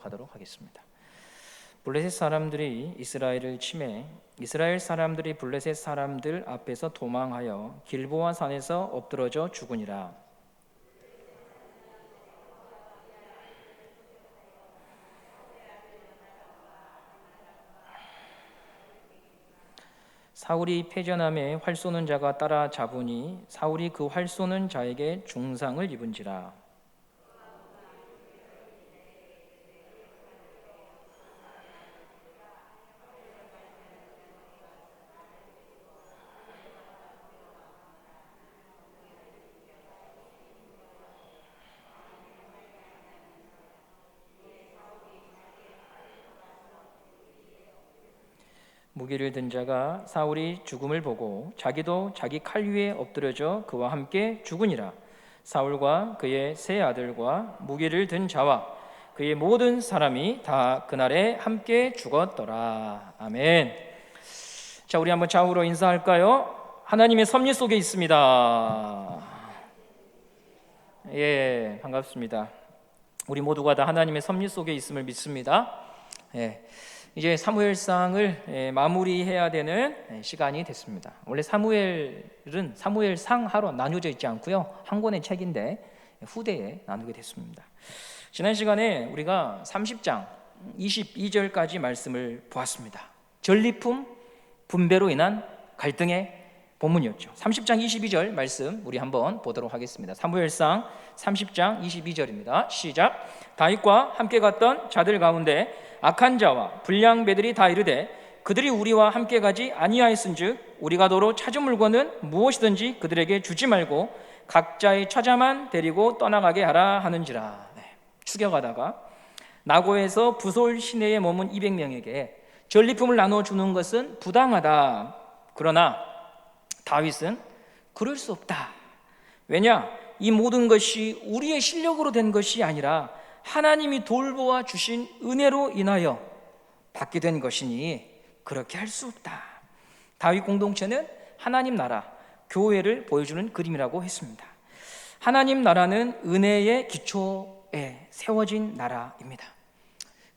하도록 하겠습니다. 블레셋 사람들이 이스라엘을 침해 이스라엘 사람들이 블레셋 사람들 앞에서 도망하여 길보아 산에서 엎드러져 죽으니라. 사울이 패전함에 활 쏘는 자가 따라 잡으니 사울이 그 활 쏘는 자에게 중상을 입은지라. 무기를 든 자가 사울이 죽음을 보고 자기도 자기 칼 위에 엎드려져 그와 함께 죽으니라. 사울과 그의 세 아들과 무기를 든 자와 그의 모든 사람이 다 그날에 함께 죽었더라. 아멘. 자, 우리 한번 좌우로 인사할까요? 하나님의 섭리 속에 있습니다. 예, 반갑습니다. 우리 모두가 다 하나님의 섭리 속에 있음을 믿습니다. 예. 이제 사무엘상을 마무리해야 되는 시간이 됐습니다. 원래 사무엘은 사무엘상 하로 나뉘어져 있지 않고요, 한 권의 책인데 후대에 나누게 됐습니다. 지난 시간에 우리가 30장 22절까지 말씀을 보았습니다. 전리품 분배로 인한 갈등의 본문이었죠. 30장 22절 말씀 우리 한번 보도록 하겠습니다. 사무엘상 30장 22절입니다. 시작. 다윗과 함께 갔던 자들 가운데 악한 자와 불량배들이 다 이르되 그들이 우리와 함께 가지 아니하였은즉 우리가 도로 찾은 물건은 무엇이든지 그들에게 주지 말고 각자의 처자만 데리고 떠나가게 하라 하는지라. 추격하다가 나고에서 부솔 시내에 머문 200명에게 전리품을 나눠주는 것은 부당하다. 그러나 다윗은 그럴 수 없다. 왜냐? 이 모든 것이 우리의 실력으로 된 것이 아니라 하나님이 돌보아 주신 은혜로 인하여 받게 된 것이니 그렇게 할 수 없다. 다윗 공동체는 하나님 나라, 교회를 보여주는 그림이라고 했습니다. 하나님 나라는 은혜의 기초에 세워진 나라입니다.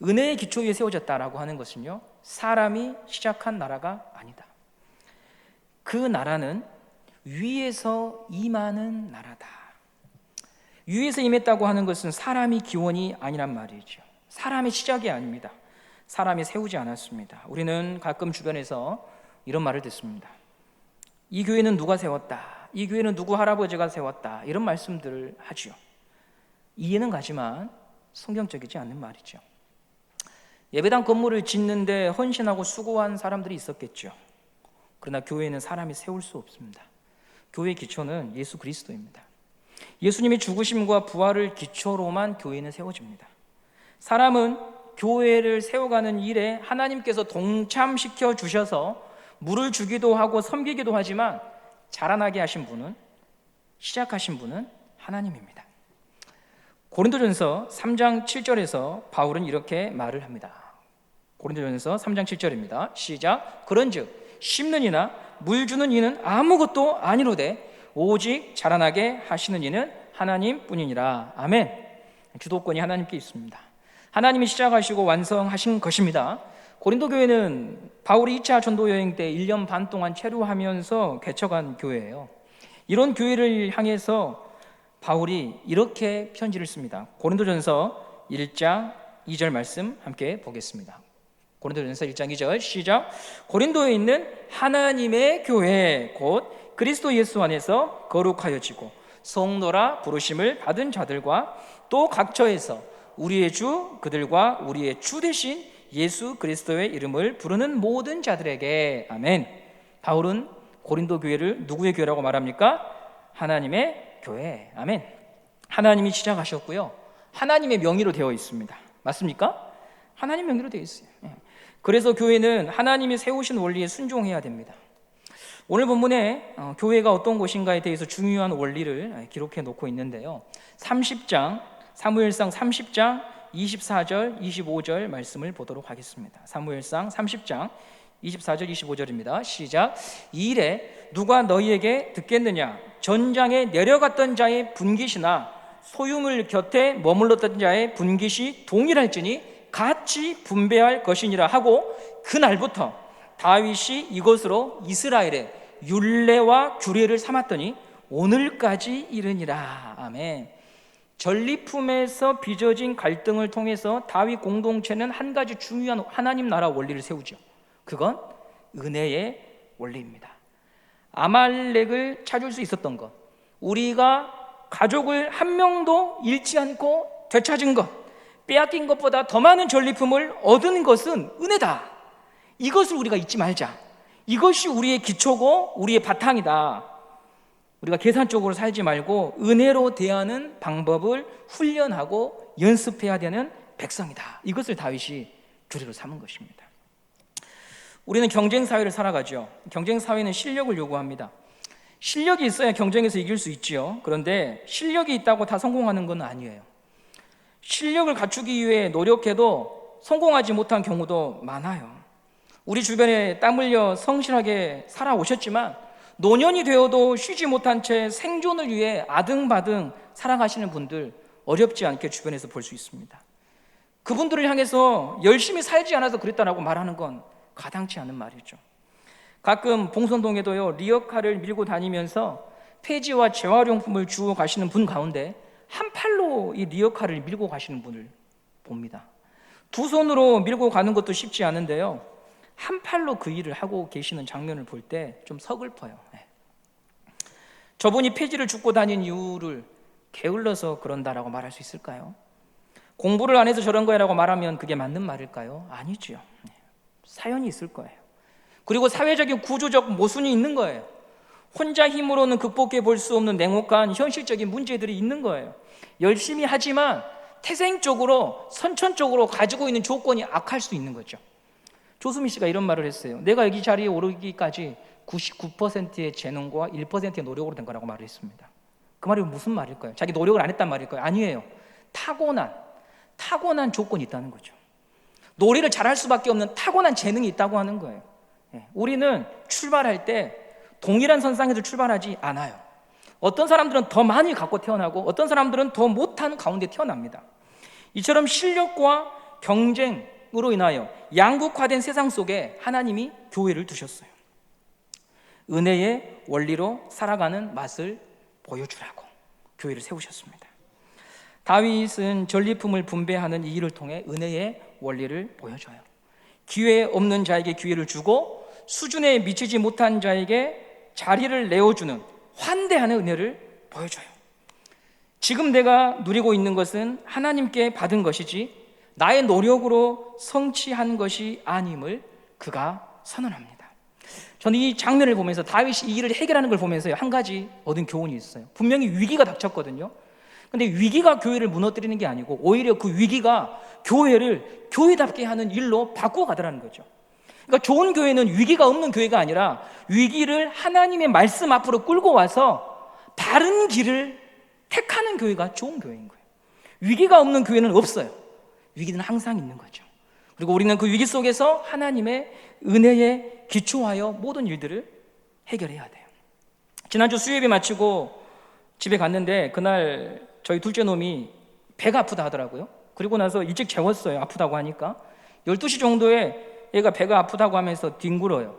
은혜의 기초 위에 세워졌다라고 하는 것은요, 사람이 시작한 나라가 아니다. 그 나라는 위에서 임하는 나라다. 위에서 임했다고 하는 것은 사람이 기원이 아니란 말이죠. 사람의 시작이 아닙니다. 사람이 세우지 않았습니다. 우리는 가끔 주변에서 이런 말을 듣습니다. 이 교회는 누가 세웠다, 이 교회는 누구 할아버지가 세웠다, 이런 말씀들을 하죠. 이해는 가지만 성경적이지 않는 말이죠. 예배당 건물을 짓는데 헌신하고 수고한 사람들이 있었겠죠. 그러나 교회는 사람이 세울 수 없습니다. 교회의 기초는 예수 그리스도입니다. 예수님의 죽으심과 부활을 기초로만 교회는 세워집니다. 사람은 교회를 세워가는 일에 하나님께서 동참시켜 주셔서 물을 주기도 하고 섬기기도 하지만 자라나게 하신 분은, 시작하신 분은 하나님입니다. 고린도전서 3장 7절에서 바울은 이렇게 말을 합니다. 고린도전서 3장 7절입니다. 시작. 그런즉 심는 이나 물 주는 이는 아무것도 아니로되 오직 자라나게 하시는 이는 하나님뿐이니라. 아멘. 주도권이 하나님께 있습니다. 하나님이 시작하시고 완성하신 것입니다. 고린도 교회는 바울이 2차 전도 여행 때 1년 반 동안 체류하면서 개척한 교회예요. 이런 교회를 향해서 바울이 이렇게 편지를 씁니다. 고린도전서 1장 2절 말씀 함께 보겠습니다. 고린도전서 1장 2절 시작. 고린도에 있는 하나님의 교회 곧 그리스도 예수 안에서 거룩하여지고 성도라 부르심을 받은 자들과 또 각처에서 우리의 주 그들과 우리의 주 되신 예수 그리스도의 이름을 부르는 모든 자들에게. 아멘. 바울은 고린도 교회를 누구의 교회라고 말합니까? 하나님의 교회. 아멘. 하나님이 시작하셨고요, 하나님의 명의로 되어 있습니다. 맞습니까? 하나님 명의로 되어 있어요. 그래서 교회는 하나님이 세우신 원리에 순종해야 됩니다. 오늘 본문에 교회가 어떤 곳인가에 대해서 중요한 원리를 기록해 놓고 있는데요, 30장 사무엘상 30장 24절 25절 말씀을 보도록 하겠습니다. 사무엘상 30장 24절 25절입니다. 시작. 이 일에 누가 너희에게 듣겠느냐? 전장에 내려갔던 자의 분깃이나 소유물 곁에 머물렀던 자의 분깃이 동일할지니 같이 분배할 것이니라 하고 그날부터 다윗이 이것으로 이스라엘의 율례와 규례를 삼았더니 오늘까지 이르니라. 아멘. 전리품에서 빚어진 갈등을 통해서 다윗 공동체는 한 가지 중요한 하나님 나라 원리를 세우죠. 그건 은혜의 원리입니다. 아말렉을 찾을 수 있었던 것, 우리가 가족을 한 명도 잃지 않고 되찾은 것, 빼앗긴 것보다 더 많은 전리품을 얻은 것은 은혜다. 이것을 우리가 잊지 말자. 이것이 우리의 기초고 우리의 바탕이다. 우리가 계산적으로 살지 말고 은혜로 대하는 방법을 훈련하고 연습해야 되는 백성이다. 이것을 다윗이 규례로 삼은 것입니다. 우리는 경쟁 사회를 살아가죠. 경쟁 사회는 실력을 요구합니다. 실력이 있어야 경쟁에서 이길 수 있지요. 그런데 실력이 있다고 다 성공하는 건 아니에요. 실력을 갖추기 위해 노력해도 성공하지 못한 경우도 많아요. 우리 주변에 땀 흘려 성실하게 살아오셨지만 노년이 되어도 쉬지 못한 채 생존을 위해 아등바등 살아가시는 분들 어렵지 않게 주변에서 볼 수 있습니다. 그분들을 향해서 열심히 살지 않아서 그랬다라고 말하는 건 가당치 않은 말이죠. 가끔 봉선동에도요, 리어카를 밀고 다니면서 폐지와 재활용품을 주워 가시는 분 가운데 한 팔로 이 리어카를 밀고 가시는 분을 봅니다. 두 손으로 밀고 가는 것도 쉽지 않은데요, 한 팔로 그 일을 하고 계시는 장면을 볼 때 좀 서글퍼요. 저분이 폐지를 줍고 다닌 이유를 게을러서 그런다라고 말할 수 있을까요? 공부를 안 해서 저런 거야라고 말하면 그게 맞는 말일까요? 아니죠. 사연이 있을 거예요. 그리고 사회적인 구조적 모순이 있는 거예요. 혼자 힘으로는 극복해 볼 수 없는 냉혹한 현실적인 문제들이 있는 거예요. 열심히 하지만 태생적으로 선천적으로 가지고 있는 조건이 악할 수 있는 거죠. 조수미 씨가 이런 말을 했어요. 내가 여기 자리에 오르기까지 99%의 재능과 1%의 노력으로 된 거라고 말을 했습니다. 그 말이 무슨 말일까요? 자기 노력을 안 했단 말일까요? 아니에요. 타고난 조건이 있다는 거죠. 노래를 잘할 수밖에 없는 타고난 재능이 있다고 하는 거예요. 우리는 출발할 때 동일한 선상에서 출발하지 않아요. 어떤 사람들은 더 많이 갖고 태어나고 어떤 사람들은 더 못하는 가운데 태어납니다. 이처럼 실력과 경쟁으로 인하여 양극화된 세상 속에 하나님이 교회를 두셨어요. 은혜의 원리로 살아가는 맛을 보여주라고 교회를 세우셨습니다. 다윗은 전리품을 분배하는 이 일을 통해 은혜의 원리를 보여줘요. 기회 없는 자에게 기회를 주고 수준에 미치지 못한 자에게 자리를 내어주는 환대하는 은혜를 보여줘요. 지금 내가 누리고 있는 것은 하나님께 받은 것이지 나의 노력으로 성취한 것이 아님을 그가 선언합니다. 저는 이 장면을 보면서 다윗이 이 일을 해결하는 걸 보면서 한 가지 얻은 교훈이 있어요. 분명히 위기가 닥쳤거든요. 근데 위기가 교회를 무너뜨리는 게 아니고 오히려 그 위기가 교회를 교회답게 하는 일로 바꿔가더라는 거죠. 그러니까 좋은 교회는 위기가 없는 교회가 아니라 위기를 하나님의 말씀 앞으로 끌고 와서 바른 길을 택하는 교회가 좋은 교회인 거예요. 위기가 없는 교회는 없어요. 위기는 항상 있는 거죠. 그리고 우리는 그 위기 속에서 하나님의 은혜에 기초하여 모든 일들을 해결해야 돼요. 지난주 수요예배 마치고 집에 갔는데 그날 저희 둘째 놈이 배가 아프다 하더라고요. 그리고 나서 일찍 재웠어요. 아프다고 하니까 12시 정도에 얘가 배가 아프다고 하면서 뒹굴어요.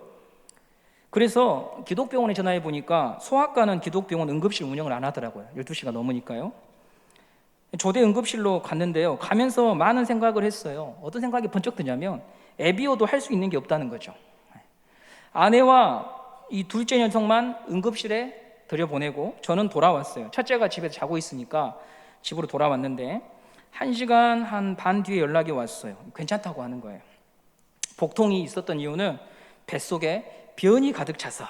그래서 기독병원에 전화해 보니까 소아과는 기독병원 응급실 운영을 안 하더라고요. 12시가 넘으니까요. 조대 응급실로 갔는데요, 가면서 많은 생각을 했어요. 어떤 생각이 번쩍 드냐면 애비어도 할 수 있는 게 없다는 거죠. 아내와 이 둘째 녀석만 응급실에 들여보내고 저는 돌아왔어요. 첫째가 집에서 자고 있으니까 집으로 돌아왔는데 1시간 한 반 뒤에 연락이 왔어요. 괜찮다고 하는 거예요. 복통이 있었던 이유는 뱃속에 변이 가득 차서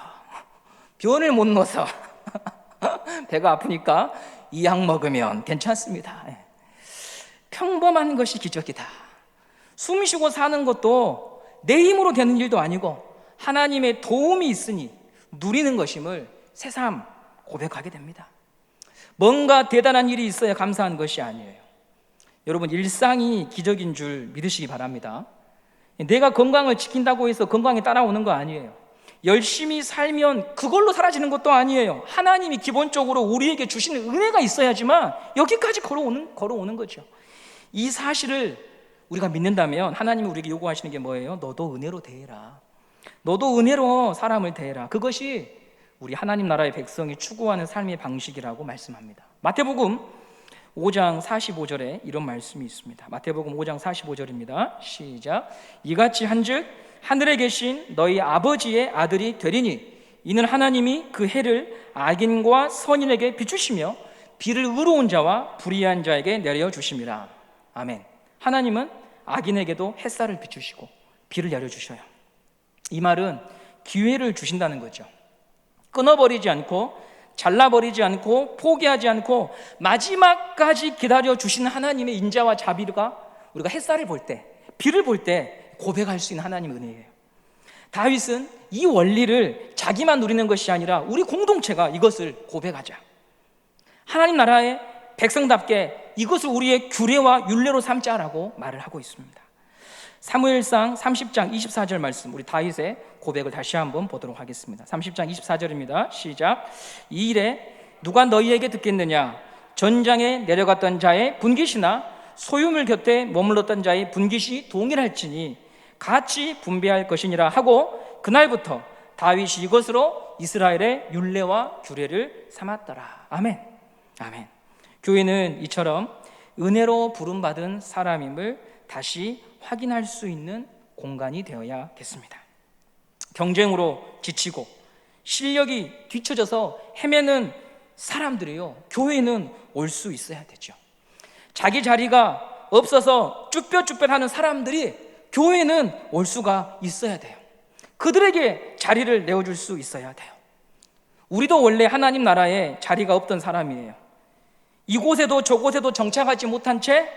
변을 못 넣어서 배가 아프니까 이 약 먹으면 괜찮습니다. 평범한 것이 기적이다. 숨 쉬고 사는 것도 내 힘으로 되는 일도 아니고 하나님의 도움이 있으니 누리는 것임을 새삼 고백하게 됩니다. 뭔가 대단한 일이 있어야 감사한 것이 아니에요. 여러분, 일상이 기적인 줄 믿으시기 바랍니다. 내가 건강을 지킨다고 해서 건강이 따라오는 거 아니에요. 열심히 살면 그걸로 사라지는 것도 아니에요. 하나님이 기본적으로 우리에게 주시는 은혜가 있어야지만 여기까지 걸어오는 거죠. 이 사실을 우리가 믿는다면 하나님이 우리에게 요구하시는 게 뭐예요? 너도 은혜로 대해라. 너도 은혜로 사람을 대해라. 그것이 우리 하나님 나라의 백성이 추구하는 삶의 방식이라고 말씀합니다. 마태복음 5장 45절에 이런 말씀이 있습니다. 마태복음 5장 45절입니다. 시작. 이같이 한즉 하늘에 계신 너희 아버지의 아들이 되리니 이는 하나님이 그 해를 악인과 선인에게 비추시며 비를 의로운 자와 불의한 자에게 내려주심이라. 아멘. 하나님은 악인에게도 햇살을 비추시고 비를 내려주셔요. 이 말은 기회를 주신다는 거죠. 끊어버리지 않고 잘라버리지 않고 포기하지 않고 마지막까지 기다려주시는 하나님의 인자와 자비가 우리가 햇살을 볼 때, 비를 볼 때 고백할 수 있는 하나님의 은혜예요. 다윗은 이 원리를 자기만 누리는 것이 아니라 우리 공동체가 이것을 고백하자. 하나님 나라의 백성답게 이것을 우리의 규례와 율례로 삼자라고 말을 하고 있습니다. 사무엘상 30장 24절 말씀, 우리 다윗의 고백을 다시 한번 보도록 하겠습니다. 30장 24절입니다. 시작. 이 일에 누가 너희에게 듣겠느냐? 전장에 내려갔던 자의 분깃이나 소유물 곁에 머물렀던 자의 분깃이 동일할지니 같이 분배할 것이니라 하고 그날부터 다윗이 이것으로 이스라엘의 율례와 규례를 삼았더라. 아멘. 아멘. 교회는 이처럼 은혜로 부름받은 사람임을 다시 확인할 수 있는 공간이 되어야겠습니다. 경쟁으로 지치고 실력이 뒤처져서 헤매는 사람들이요, 교회는 올 수 있어야 되죠. 자기 자리가 없어서 쭈뼛쭈뼛하는 사람들이 교회는 올 수가 있어야 돼요. 그들에게 자리를 내어줄 수 있어야 돼요. 우리도 원래 하나님 나라에 자리가 없던 사람이에요. 이곳에도 저곳에도 정착하지 못한 채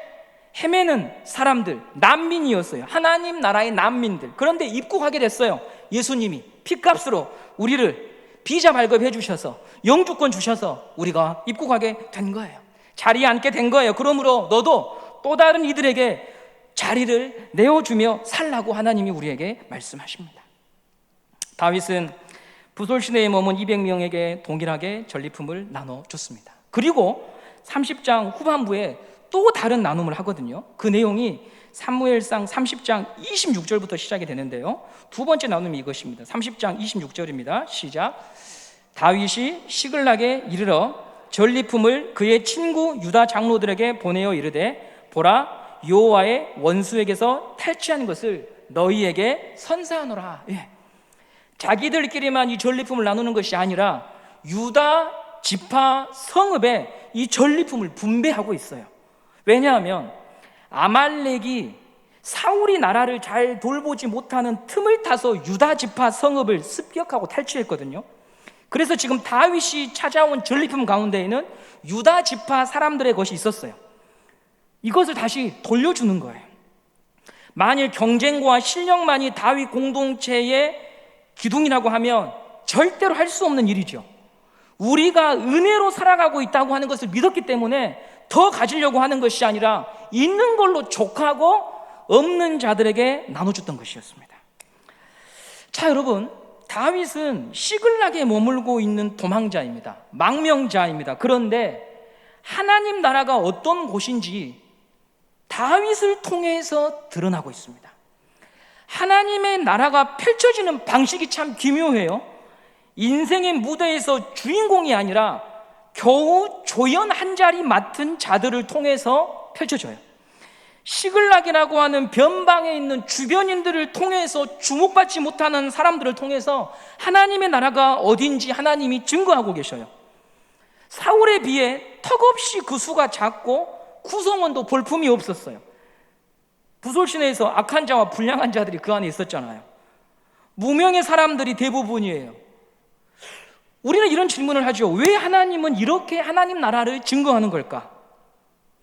헤매는 사람들, 난민이었어요. 하나님 나라의 난민들. 그런데 입국하게 됐어요. 예수님이 핏값으로 우리를 비자 발급해 주셔서 영주권 주셔서 우리가 입국하게 된 거예요. 자리에 앉게 된 거예요. 그러므로 너도 또 다른 이들에게 자리를 내어주며 살라고 하나님이 우리에게 말씀하십니다. 다윗은 부솔시내에 머문 200명에게 동일하게 전리품을 나눠줬습니다. 그리고 30장 후반부에 또 다른 나눔을 하거든요. 그 내용이 사무엘상 30장 26절부터 시작이 되는데요, 두 번째 나눔이 이것입니다. 30장 26절입니다. 시작. 다윗이 시글락에 이르러 전리품을 그의 친구 유다 장로들에게 보내어 이르되 보라, 여호와의 원수에게서 탈취한 것을 너희에게 선사하노라. 예. 자기들끼리만 이 전리품을 나누는 것이 아니라 유다 지파 성읍에 이 전리품을 분배하고 있어요. 왜냐하면 아말렉이 사울이 나라를 잘 돌보지 못하는 틈을 타서 유다 지파 성읍을 습격하고 탈취했거든요. 그래서 지금 다윗이 찾아온 전리품 가운데에는 유다 지파 사람들의 것이 있었어요. 이것을 다시 돌려주는 거예요. 만일 경쟁과 실력만이 다윗 공동체의 기둥이라고 하면 절대로 할 수 없는 일이죠. 우리가 은혜로 살아가고 있다고 하는 것을 믿었기 때문에 더 가지려고 하는 것이 아니라 있는 걸로 족하고 없는 자들에게 나눠줬던 것이었습니다. 자, 여러분, 다윗은 시글락에 머물고 있는 도망자입니다. 망명자입니다. 그런데 하나님 나라가 어떤 곳인지 다윗을 통해서 드러나고 있습니다. 하나님의 나라가 펼쳐지는 방식이 참 기묘해요. 인생의 무대에서 주인공이 아니라 겨우 조연 한 자리 맡은 자들을 통해서 펼쳐져요. 시글락이라고 하는 변방에 있는 주변인들을 통해서 주목받지 못하는 사람들을 통해서 하나님의 나라가 어딘지 하나님이 증거하고 계셔요. 사울에 비해 턱없이 그 수가 작고 구성원도 볼품이 없었어요. 부솔시내에서 악한 자와 불량한 자들이 그 안에 있었잖아요. 무명의 사람들이 대부분이에요. 우리는 이런 질문을 하죠. 왜 하나님은 이렇게 하나님 나라를 증거하는 걸까?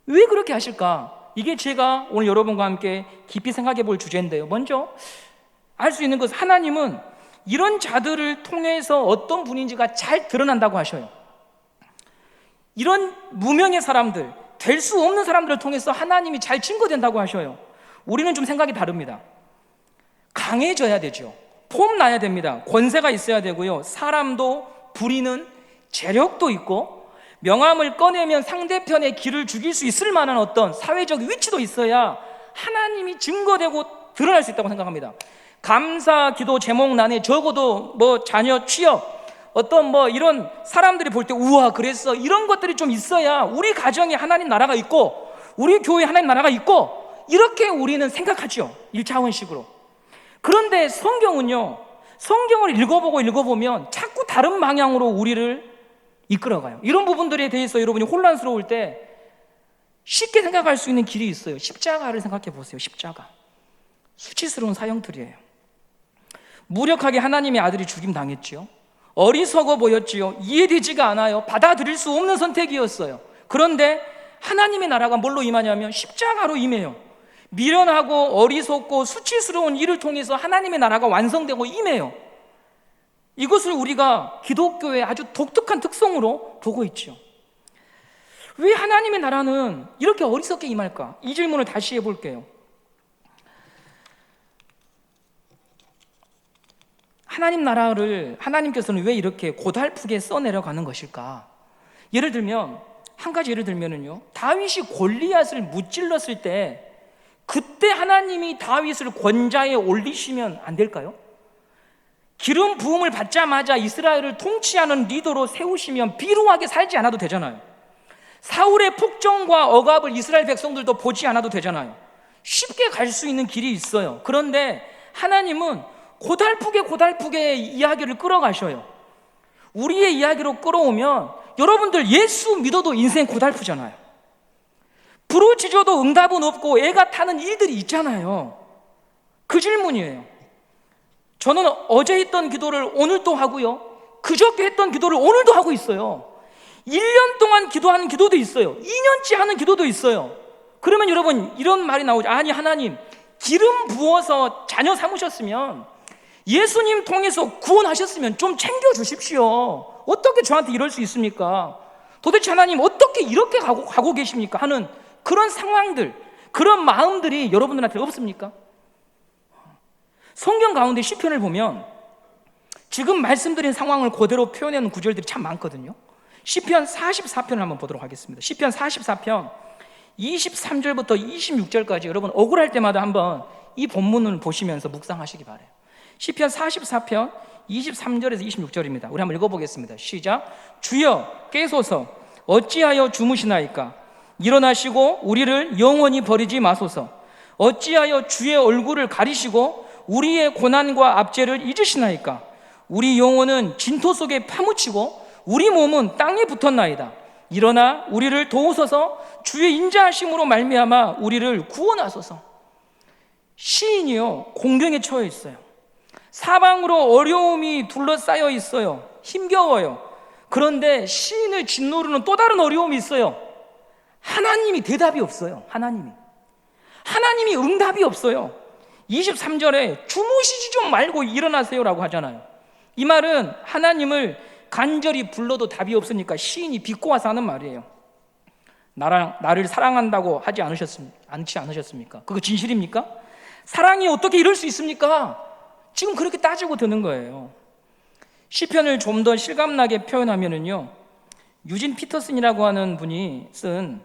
왜 그렇게 하실까? 이게 제가 오늘 여러분과 함께 깊이 생각해 볼 주제인데요, 먼저 알 수 있는 것은 하나님은 이런 자들을 통해서 어떤 분인지가 잘 드러난다고 하셔요. 이런 무명의 사람들, 될 수 없는 사람들을 통해서 하나님이 잘 증거된다고 하셔요. 우리는 좀 생각이 다릅니다. 강해져야 되죠. 폼나야 됩니다. 권세가 있어야 되고요, 사람도 부리는 재력도 있고 명함을 꺼내면 상대편의 길을 죽일 수 있을 만한 어떤 사회적 위치도 있어야 하나님이 증거되고 드러날 수 있다고 생각합니다. 감사 기도 제목란에 적어도 뭐 자녀 취업, 어떤 뭐 이런 사람들이 볼 때 우와 그랬어, 이런 것들이 좀 있어야 우리 가정에 하나님 나라가 있고 우리 교회에 하나님 나라가 있고, 이렇게 우리는 생각하죠, 1차원식으로. 그런데 성경은요, 성경을 읽어보면 자꾸 다른 방향으로 우리를 이끌어가요. 이런 부분들에 대해서 여러분이 혼란스러울 때 쉽게 생각할 수 있는 길이 있어요. 십자가를 생각해 보세요. 십자가, 수치스러운 사형틀이에요. 무력하게 하나님의 아들이 죽임당했지요. 어리석어 보였지요. 이해되지가 않아요. 받아들일 수 없는 선택이었어요. 그런데 하나님의 나라가 뭘로 임하냐면 십자가로 임해요. 미련하고 어리석고 수치스러운 일을 통해서 하나님의 나라가 완성되고 임해요. 이것을 우리가 기독교의 아주 독특한 특성으로 보고 있죠. 왜 하나님의 나라는 이렇게 어리석게 임할까? 이 질문을 다시 해볼게요. 하나님 나라를 하나님께서는 왜 이렇게 고달프게 써내려가는 것일까? 예를 들면, 한 가지 예를 들면은요, 다윗이 골리앗을 무찔렀을 때 그때 하나님이 다윗을 권좌에 올리시면 안 될까요? 기름 부음을 받자마자 이스라엘을 통치하는 리더로 세우시면 비루하게 살지 않아도 되잖아요. 사울의 폭정과 억압을 이스라엘 백성들도 보지 않아도 되잖아요. 쉽게 갈 수 있는 길이 있어요. 그런데 하나님은 고달프게 이야기를 끌어가셔요. 우리의 이야기로 끌어오면 여러분들 예수 믿어도 인생 고달프잖아요. 부르짖어도 응답은 없고 애가 타는 일들이 있잖아요. 그 질문이에요. 저는 어제 했던 기도를 오늘 또 하고요, 그저께 했던 기도를 오늘도 하고 있어요. 1년 동안 기도하는 기도도 있어요. 2년째 하는 기도도 있어요. 그러면 여러분 이런 말이 나오죠. 아니, 하나님 기름 부어서 자녀 삼으셨으면, 예수님 통해서 구원하셨으면 좀 챙겨주십시오. 어떻게 저한테 이럴 수 있습니까? 도대체 하나님 어떻게 이렇게 가고 계십니까? 하는 그런 상황들, 그런 마음들이 여러분들한테 없습니까? 성경 가운데 시편을 보면 지금 말씀드린 상황을 그대로 표현하는 구절들이 참 많거든요. 시편 44편을 한번 보도록 하겠습니다. 시편 44편 23절부터 26절까지 여러분 억울할 때마다 한번 이 본문을 보시면서 묵상하시기 바라요. 시편 44편 23절에서 26절입니다. 우리 한번 읽어보겠습니다. 시작. 주여 깨소서, 어찌하여 주무시나이까? 일어나시고 우리를 영원히 버리지 마소서. 어찌하여 주의 얼굴을 가리시고 우리의 고난과 압제를 잊으시나이까? 우리 영혼은 진토 속에 파묻히고 우리 몸은 땅에 붙었나이다. 일어나 우리를 도우소서. 주의 인자하심으로 말미암아 우리를 구원하소서. 시인이요, 공경에 처해 있어요. 사방으로 어려움이 둘러싸여 있어요. 힘겨워요. 그런데 시인을 짓누르는 또 다른 어려움이 있어요. 하나님이 대답이 없어요. 하나님이 응답이 없어요. 23절에 주무시지 좀 말고 일어나세요라고 하잖아요. 이 말은 하나님을 간절히 불러도 답이 없으니까 시인이 비꼬아서 하는 말이에요. 나를 사랑한다고 하지 않으셨습니까? 그거 진실입니까? 사랑이 어떻게 이럴 수 있습니까? 지금 그렇게 따지고 드는 거예요. 시편을 좀 더 실감나게 표현하면은요, 유진 피터슨이라고 하는 분이 쓴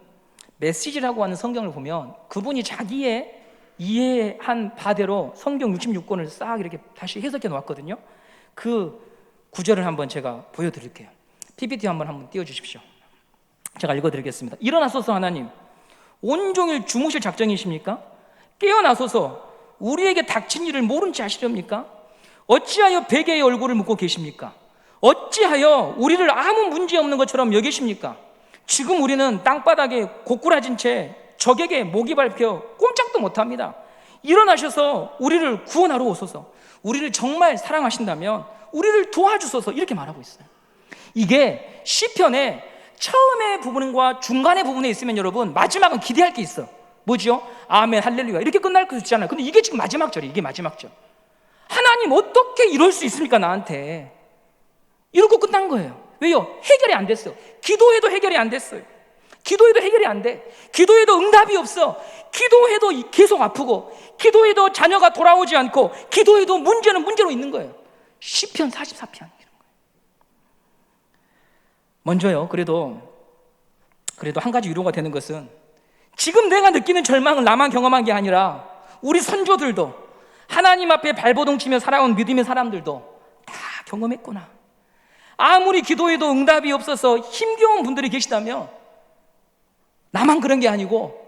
메시지라고 하는 성경을 보면 그분이 자기의 이해한 바대로 성경 66권을 싹 이렇게 다시 해석해 놓았거든요. 그 구절을 한번 제가 보여드릴게요. PPT 한번 띄워주십시오. 제가 읽어드리겠습니다. 일어나소서 하나님, 온종일 주무실 작정이십니까? 깨어나소서. 우리에게 닥친 일을 모른 지 아시렵니까? 어찌하여 베개의 얼굴을 묻고 계십니까? 어찌하여 우리를 아무 문제 없는 것처럼 여기십니까? 지금 우리는 땅바닥에 고꾸라진 채 적에게 목이 밟혀 꼼짝도 못합니다. 일어나셔서 우리를 구원하러 오소서. 우리를 정말 사랑하신다면 우리를 도와주소서. 이렇게 말하고 있어요. 이게 시편의 처음의 부분과 중간의 부분에 있으면 여러분 마지막은 기대할 게 있어. 뭐죠? 아멘 할렐루야 이렇게 끝날 거 있잖아요. 근데 이게 지금 마지막 절이에요. 이게 마지막 절. 하나님 어떻게 이럴 수 있습니까? 나한테 이러고 끝난 거예요. 왜요? 해결이 안 됐어요. 기도해도 해결이 안 됐어요. 기도해도 해결이 안 돼. 기도해도 응답이 없어. 기도해도 계속 아프고, 기도해도 자녀가 돌아오지 않고, 기도해도 문제는 문제로 있는 거예요. 시편 44편 이런 거예요. 먼저요, 그래도 한 가지 위로가 되는 것은 지금 내가 느끼는 절망을 나만 경험한 게 아니라 우리 선조들도, 하나님 앞에 발버둥 치며 살아온 믿음의 사람들도 다 경험했구나. 아무리 기도해도 응답이 없어서 힘겨운 분들이 계시다면 나만 그런 게 아니고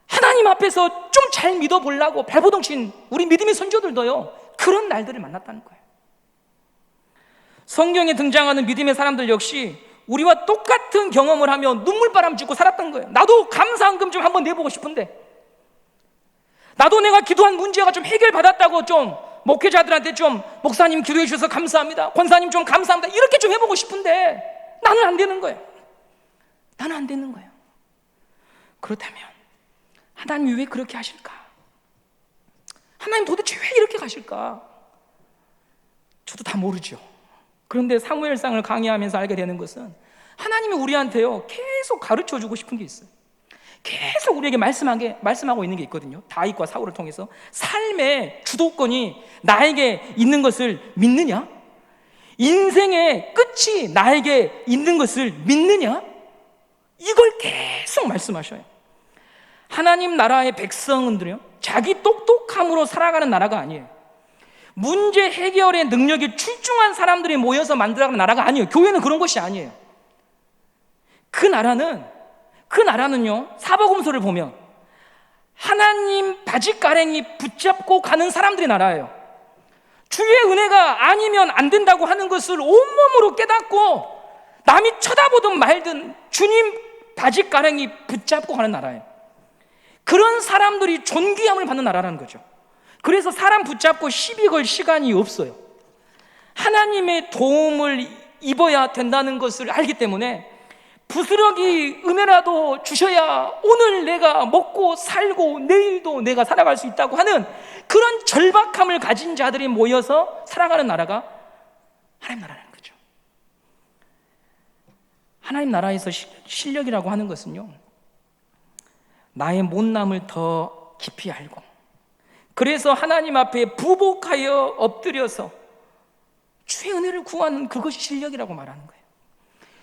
하나님 앞에서 좀 잘 믿어보려고 발버둥 친 우리 믿음의 선조들도요, 그런 날들을 만났다는 거예요. 성경에 등장하는 믿음의 사람들 역시 우리와 똑같은 경험을 하며 눈물바람 쥐고 살았던 거예요. 나도 감사한금 좀 한번 내보고 싶은데, 나도 내가 기도한 문제가 좀 해결받았다고 좀 목회자들한테 좀 목사님 기도해 주셔서 감사합니다, 권사님 좀 감사합니다, 이렇게 좀 해보고 싶은데 나는 안 되는 거예요. 나는 안 되는 거예요. 그렇다면 하나님이 왜 그렇게 하실까? 하나님 도대체 왜 이렇게 가실까? 저도 다 모르죠. 그런데 사무엘상을 강의하면서 알게 되는 것은 하나님이 우리한테요 계속 가르쳐주고 싶은 게 있어요. 계속 우리에게 말씀하고 있는 게 있거든요. 다윗과 사울을 통해서 삶의 주도권이 나에게 있는 것을 믿느냐? 인생의 끝이 나에게 있는 것을 믿느냐? 이걸 계속 말씀하셔요. 하나님 나라의 백성은요, 자기 똑똑함으로 살아가는 나라가 아니에요. 문제 해결의 능력이 출중한 사람들이 모여서 만들어가는 나라가 아니에요. 교회는 그런 것이 아니에요. 그 나라는요, 사복음서를 보면 하나님 바짓가랭이 붙잡고 가는 사람들의 나라예요. 주의 은혜가 아니면 안 된다고 하는 것을 온몸으로 깨닫고 남이 쳐다보든 말든 주님 바짓가랭이 붙잡고 가는 나라예요. 그런 사람들이 존귀함을 받는 나라라는 거죠. 그래서 사람 붙잡고 시비 걸 시간이 없어요. 하나님의 도움을 입어야 된다는 것을 알기 때문에 부스러기 은혜라도 주셔야 오늘 내가 먹고 살고 내일도 내가 살아갈 수 있다고 하는 그런 절박함을 가진 자들이 모여서 살아가는 나라가 하나님 나라라는 거죠. 하나님 나라에서 실력이라고 하는 것은요, 나의 못남을 더 깊이 알고, 그래서 하나님 앞에 부복하여 엎드려서 주의 은혜를 구하는 그것이 실력이라고 말하는 거예요.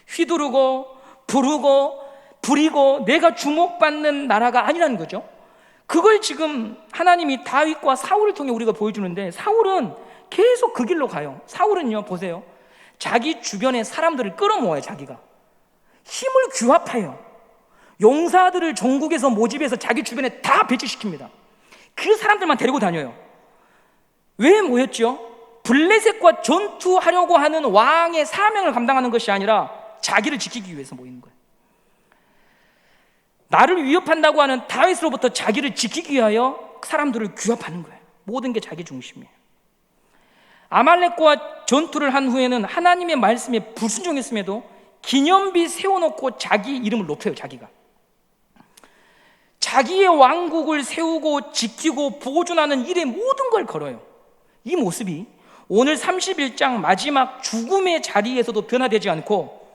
휘두르고 부르고 부리고 내가 주목받는 나라가 아니라는 거죠. 그걸 지금 하나님이 다윗과 사울을 통해 우리가 보여주는데, 사울은 계속 그 길로 가요. 사울은요, 보세요, 자기 주변에 사람들을 끌어모아요. 자기가 힘을 규합해요. 용사들을 전국에서 모집해서 자기 주변에 다 배치시킵니다. 그 사람들만 데리고 다녀요. 왜 모였죠? 블레셋과 전투하려고 하는 왕의 사명을 감당하는 것이 아니라 자기를 지키기 위해서 모이는 거예요. 나를 위협한다고 하는 다윗으로부터 자기를 지키기 위하여 사람들을 규합하는 거예요. 모든 게 자기 중심이에요. 아말렉과 전투를 한 후에는 하나님의 말씀에 불순종했음에도 기념비 세워놓고 자기 이름을 높여요. 자기의 왕국을 세우고 지키고 보존하는 일에 모든 걸 걸어요. 이 모습이 오늘 31장 마지막 죽음의 자리에서도 변화되지 않고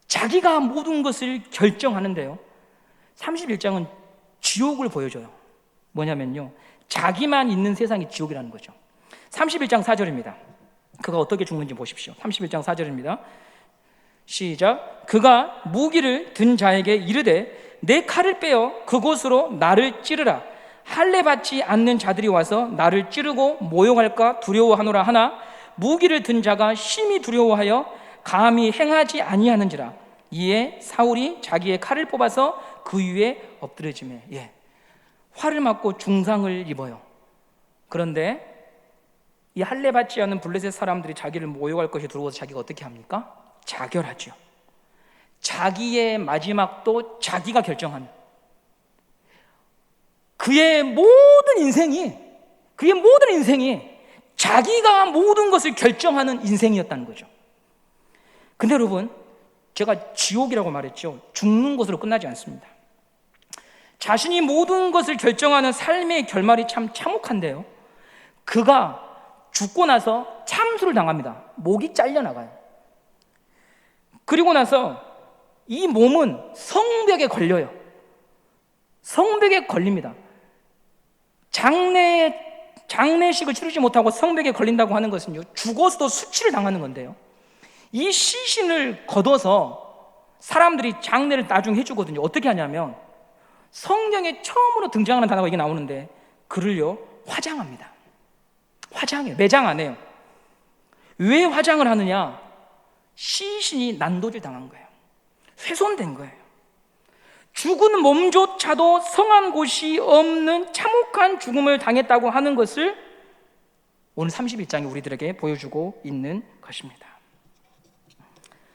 자기가 모든 것을 결정하는데요, 31장은 지옥을 보여줘요. 뭐냐면요, 자기만 있는 세상이 지옥이라는 거죠. 31장 4절입니다. 그가 어떻게 죽는지 보십시오. 31장 4절입니다. 시작. 그가 무기를 든 자에게 이르되 내 칼을 빼어 그곳으로 나를 찌르라. 할례 받지 않는 자들이 와서 나를 찌르고 모욕할까 두려워하노라 하나 무기를 든 자가 심히 두려워하여 감히 행하지 아니하는지라. 이에 사울이 자기의 칼을 뽑아서 그 위에 엎드려지매, 화를 맞고 중상을 입어요. 그런데 이 할례 받지 않는 블레셋 사람들이 자기를 모욕할 것이 두려워서 자기가 어떻게 합니까? 자결하죠. 자기의 마지막도 자기가 결정하는, 그의 모든 인생이 자기가 모든 것을 결정하는 인생이었다는 거죠. 근데 여러분, 제가 지옥이라고 말했죠. 죽는 것으로 끝나지 않습니다. 자신이 모든 것을 결정하는 삶의 결말이 참 참혹한데요, 그가 죽고 나서 참수를 당합니다. 목이 잘려나가요. 그리고 나서 이 몸은 성벽에 걸려요. 성벽에 걸립니다. 장례식을 치르지 못하고 성벽에 걸린다고 하는 것은요, 죽어서도 수치를 당하는 건데요, 이 시신을 걷어서 사람들이 장례를 나중에 해주거든요. 어떻게 하냐면 성경에 처음으로 등장하는 단어가 이게 나오는데 그를요 화장합니다. 화장해요. 매장 안 해요. 왜 화장을 하느냐? 시신이 난도질 당한 거예요. 훼손된 거예요. 죽은 몸조차도 성한 곳이 없는 참혹한 죽음을 당했다고 하는 것을 오늘 31장이 우리들에게 보여주고 있는 것입니다.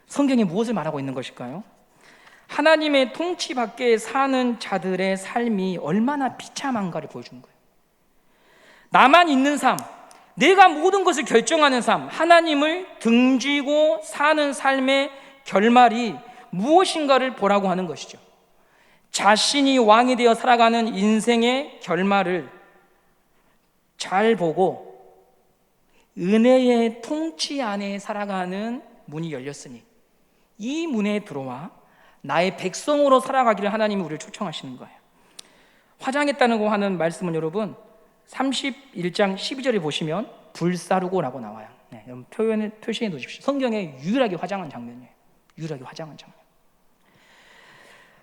성경이 무엇을 말하고 있는 것일까요? 하나님의 통치 밖에 사는 자들의 삶이 얼마나 비참한가를 보여주는 거예요. 나만 있는 삶, 내가 모든 것을 결정하는 삶, 하나님을 등지고 사는 삶의 결말이 무엇인가를 보라고 하는 것이죠. 자신이 왕이 되어 살아가는 인생의 결말을 잘 보고 은혜의 통치 안에 살아가는 문이 열렸으니 이 문에 들어와 나의 백성으로 살아가기를 하나님이 우리를 초청하시는 거예요. 화장했다고 하는 말씀은 여러분 31장 12절에 보시면 불사르고라고 나와요. 네, 여러분 표시해 놓으십시오. 성경에 유일하게 화장한 장면이에요. 유일하게 화장한 장면.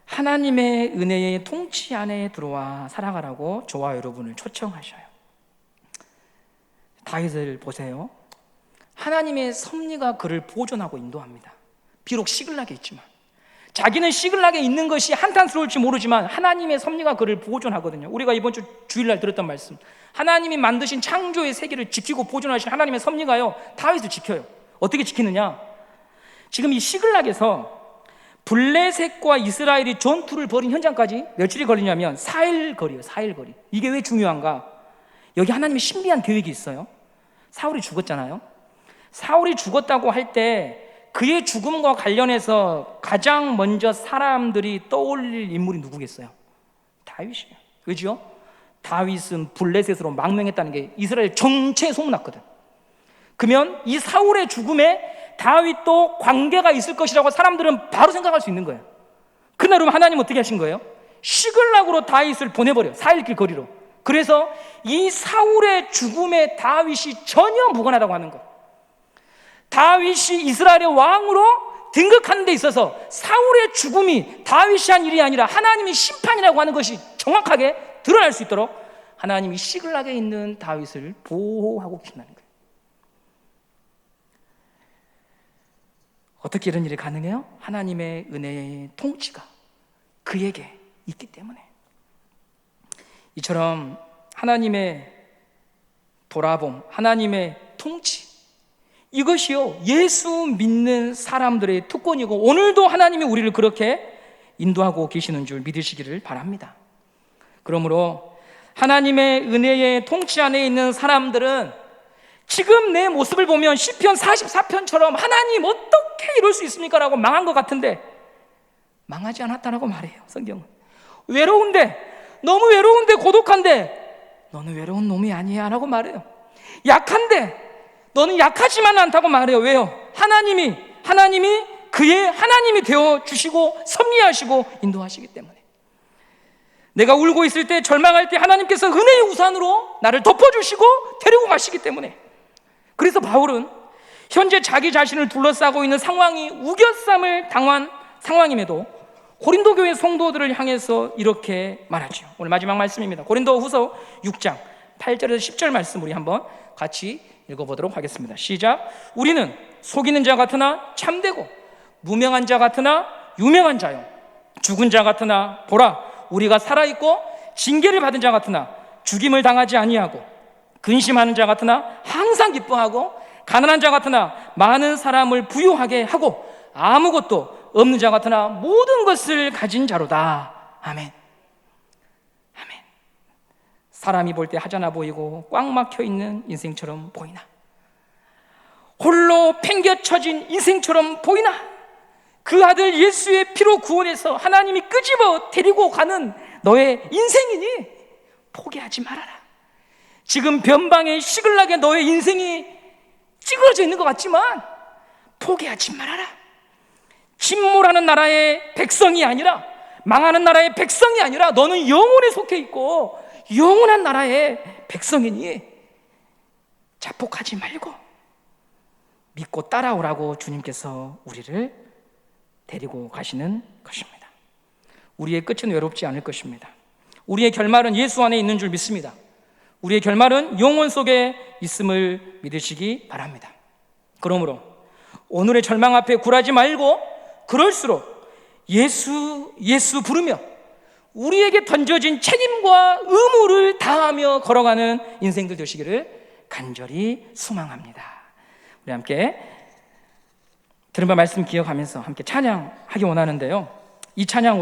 하나님의 은혜의 통치 안에 들어와 살아가라고 저와 여러분을 초청하셔요. 다윗을 보세요. 하나님의 섭리가 그를 보존하고 인도합니다. 비록 시글락에 있지만 자기는 시글락에 있는 것이 한탄스러울지 모르지만 하나님의 섭리가 그를 보존하거든요. 우리가 이번 주 주일날 들었던 말씀, 하나님이 만드신 창조의 세계를 지키고 보존하신 하나님의 섭리가요 다윗을 지켜요. 어떻게 지키느냐? 지금 이 시글락에서 블레셋과 이스라엘이 전투를 벌인 현장까지 며칠이 걸리냐면 4일 거리예요. 4일 거리. 이게 왜 중요한가? 여기 하나님의 신비한 계획이 있어요. 사울이 죽었잖아요. 사울이 죽었다고 할 때 그의 죽음과 관련해서 가장 먼저 사람들이 떠올릴 인물이 누구겠어요? 다윗이에요. 왜죠? 다윗은 블레셋으로 망명했다는 게 이스라엘 전체에 소문났거든. 그러면 이 사울의 죽음에 다윗도 관계가 있을 것이라고 사람들은 바로 생각할 수 있는 거예요. 그날 여러분 하나님 어떻게 하신 거예요? 시글락으로 다윗을 보내버려요. 4일 길 거리로. 그래서 이 사울의 죽음에 다윗이 전혀 무관하다고 하는 거예요. 다윗이 이스라엘의 왕으로 등극하는 데 있어서 사울의 죽음이 다윗이 한 일이 아니라 하나님의 심판이라고 하는 것이 정확하게 드러날 수 있도록 하나님이 시글락에 있는 다윗을 보호하고 계신다는 거예요. 어떻게 이런 일이 가능해요? 하나님의 은혜의 통치가 그에게 있기 때문에. 이처럼 하나님의 돌아봄, 하나님의 통치, 이것이요 예수 믿는 사람들의 특권이고 오늘도 하나님이 우리를 그렇게 인도하고 계시는 줄 믿으시기를 바랍니다. 그러므로 하나님의 은혜의 통치 안에 있는 사람들은 지금 내 모습을 보면 시편 44편처럼 하나님 어떻게 이럴 수 있습니까? 라고 망한 것 같은데 망하지 않았다라고 말해요. 성경은 외로운데, 너무 외로운데 고독한데 너는 외로운 놈이 아니야 라고 말해요. 약한데 너는 약하지만 않다고 말해요. 왜요? 하나님이 그의 하나님이 되어주시고 섭리하시고 인도하시기 때문에. 내가 울고 있을 때, 절망할 때 하나님께서 은혜의 우산으로 나를 덮어주시고 데리고 가시기 때문에. 그래서 바울은 현재 자기 자신을 둘러싸고 있는 상황이 우겨쌈을 당한 상황임에도 고린도 교회 성도들을 향해서 이렇게 말하죠. 오늘 마지막 말씀입니다. 고린도 후서 6장 8절에서 10절 말씀 우리 한번 같이 읽어보도록 하겠습니다. 시작. 우리는 속이는 자 같으나 참되고 무명한 자 같으나 유명한 자요, 죽은 자 같으나 보라 우리가 살아있고 징계를 받은 자 같으나 죽임을 당하지 아니하고 근심하는 자 같으나 항상 기뻐하고 가난한 자 같으나 많은 사람을 부유하게 하고 아무것도 없는 자 같으나 모든 것을 가진 자로다. 아멘. 아멘. 사람이 볼 때 하찮아 보이고 꽉 막혀 있는 인생처럼 보이나, 홀로 팽개쳐진 인생처럼 보이나, 그 아들 예수의 피로 구원해서 하나님이 끄집어 데리고 가는 너의 인생이니 포기하지 말아라. 지금 변방의 시글락에 너의 인생이 찌그러져 있는 것 같지만 포기하지 말아라. 침몰하는 나라의 백성이 아니라, 망하는 나라의 백성이 아니라 너는 영혼에 속해 있고 영원한 나라의 백성이니 자폭하지 말고 믿고 따라오라고 주님께서 우리를 데리고 가시는 것입니다. 우리의 끝은 외롭지 않을 것입니다. 우리의 결말은 예수 안에 있는 줄 믿습니다. 우리의 결말은 영원 속에 있음을 믿으시기 바랍니다. 그러므로 오늘의 절망 앞에 굴하지 말고 그럴수록 예수 부르며 우리에게 던져진 책임과 의무를 다하며 걸어가는 인생들 되시기를 간절히 소망합니다. 우리 함께 들은 바 말씀 기억하면서 함께 찬양하기 원하는데요. 이 찬양